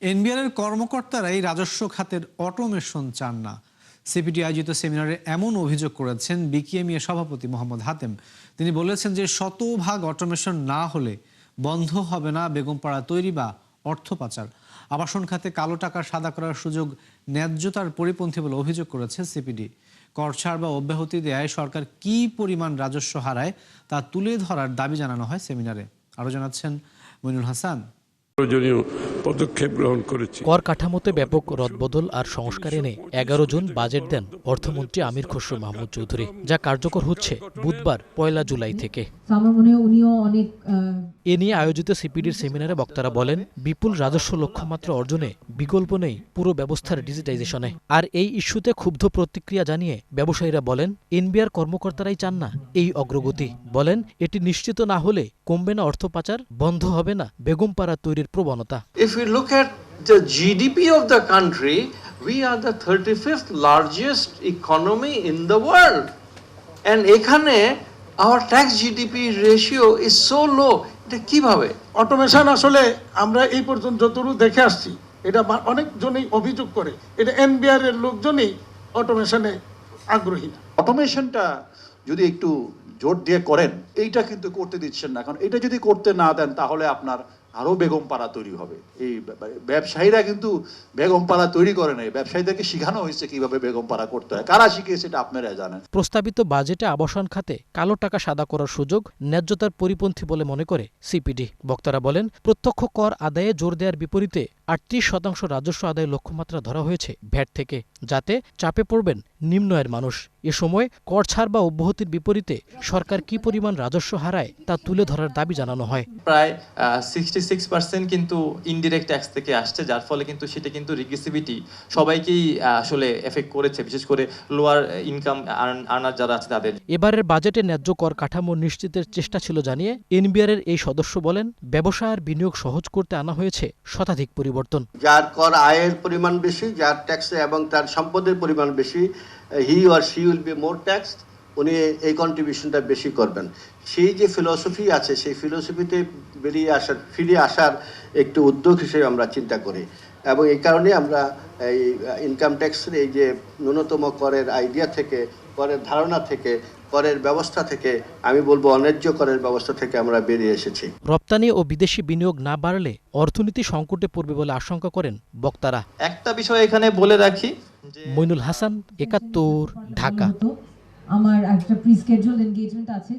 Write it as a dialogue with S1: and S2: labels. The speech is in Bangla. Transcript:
S1: এনবিআর এর কর্মকর্তারাই রাজস্ব খাতের অটোমেশন চান না। সিপিডি আয়োজিত সেমিনারে এমন অভিযোগ করেছেন বিকেএমইএ সভাপতি মোহাম্মদ হাতেম। তিনি বলেছেন যে শতভাগ অটোমেশন না হলে বন্ধ হবে না বেগমপাড়া তৈরি বা অর্থ পাচার। আবাসন খাতে কালো টাকা সাদা করার সুযোগ ন্যায্যতার পরিপন্থী বলে অভিযোগ করেছে সিপিডি। কর ছাড় বা অব্যাহতি দেয়ায় সরকার কি পরিমাণ রাজস্ব হারায় তা তুলে ধরার দাবি জানানো হয় সেমিনারে। আরও জানাচ্ছেন মইনুল হাসান।
S2: প্রয়োজনীয় পদক্ষেপ গ্রহণ করেছি।
S3: কর কাঠামোতে ব্যাপক রদবদল আর সংস্কার এনে ১১ জুন বাজেট দেন অর্থমন্ত্রী আমির খসরু মাহমুদ চৌধুরী, যা কার্যকর হচ্ছে বুধবার ১ জুলাই থেকে। এ নিয়ে আয়োজিত সিপিডির সেমিনারে বক্তারা বলেন, বিপুল রাজস্ব লক্ষ্যমাত্রা অর্জনে বিকল্প নেই পুরো ব্যবস্থার ডিজিটাইজেশনে। আর এই ইস্যুতে ক্ষুব্ধ প্রতিক্রিয়া জানিয়ে ব্যবসায়ীরা বলেন, এনবিআর কর্মকর্তারাই চান না এই অগ্রগতি। বলেন, এটি নিশ্চিত না হলে কমবে না অর্থ পাচার, বন্ধ হবে না বেগমপাড়া তৈরির প্রবণতা।
S4: If we look at the GDP of the country, we are the 35th largest economy in the world. And এখানে our tax GDP ratio is so low. এটা কিভাবে?
S5: অটোমেশন আসলে আমরা এই পর্যন্ত যতটুকু দেখে আসছি, এটা অনেকজনই অভিযোগ করে এটা এনবিআর এর লোকজনই অটোমেশনে আগ্রহী না।
S6: অটোমেশনটা যদি একটু জোর দিয়ে করেন, এইটা কিন্তু করতে দিচ্ছেন না। কারণ এটা যদি করতে না দেন তাহলে আপনার আরো বেগমপাড়া তৈরি হবে। এই ব্যবসায়ীরা কিন্তু বেগমপাড়া তৈরি করে নাই, ব্যবসায়ীদেরকে শেখানো হয়েছে কিভাবে বেগমপাড়া করতে হয়। কারা শিখিয়েছে এটা আপনারা জানেন।
S3: প্রস্তাবিত বাজেটে আবাসন খাতে কালো টাকা সাদা করার সুযোগ ন্যায্যতার পরিপন্থী বলে মনে করে সিপিডি। বক্তারা বলেন, প্রত্যক্ষ কর আদায়ে জোর দেওয়ার বিপরীতে ৩৮% রাজস্ব আদায়ের লক্ষ্যমাত্রা ধরা হয়েছে ভ্যাট থেকে, যাতে চাপে পড়বেন নিম্ন আয়ের মানুষ। এ সময় কর ছাড় বা অব্যাহতির বিপরীতে সরকার কি পরিমাণ রাজস্ব হারায় তা তুলে ধরার দাবি জানানো হয়।
S7: প্রায় 66% কিন্তু ইনডিরেক্ট ট্যাক্স থেকে আসছে, যার ফলে কিন্তু সেটা কিন্তু রিগ্রেসিভিটি সবাইকেই আসলে এফেক্ট করেছে, বিশেষ করে লোয়ার ইনকাম আর্নার যারা আছে তাদের।
S3: এবারের বাজেটে ন্যায্য কর কাঠামো নিশ্চিতের চেষ্টা ছিল জানিয়ে এনবিআর এর এই সদস্য বলেন, ব্যবসা আর বিনিয়োগ সহজ করতে আনা হয়েছে শতাধিক পরিবর্তন।
S8: যার কর আয়ের পরিমাণ বেশি, যার ট্যাক্স এবং তার সম্পদের পরিমাণ বেশি, he or she will be more tax, উনি এই কন্ট্রিবিউশনটা বেশি করবেন। সেই যে ফিলসফি আছে, সেই ফিলসফিতে ফিরে আসার একটু উদ্যোগ হিসেবে আমরা চিন্তা করি। এবং এই কারণে আমরা এই ইনকাম ট্যাক্সের এই যে ন্যূনতম করের আইডিয়া থেকে, করের ধারণা থেকে, করের ব্যবস্থা থেকে, আমি বলবো অন্যায্য করের ব্যবস্থা থেকে আমরা বেরিয়ে এসেছি।
S3: রপ্তানি ও বিদেশি বিনিয়োগ না বাড়লে অর্থনীতি সংকটে পড়বে বলে আশঙ্কা করেন বক্তারা।
S7: একটা বিষয় এখানে বলে রাখি,
S3: মইনুল হাসান, ৭১, ঢাকা।
S9: আমার একটা প্রি স্কেডিউলড এনগেজমেন্ট আছে।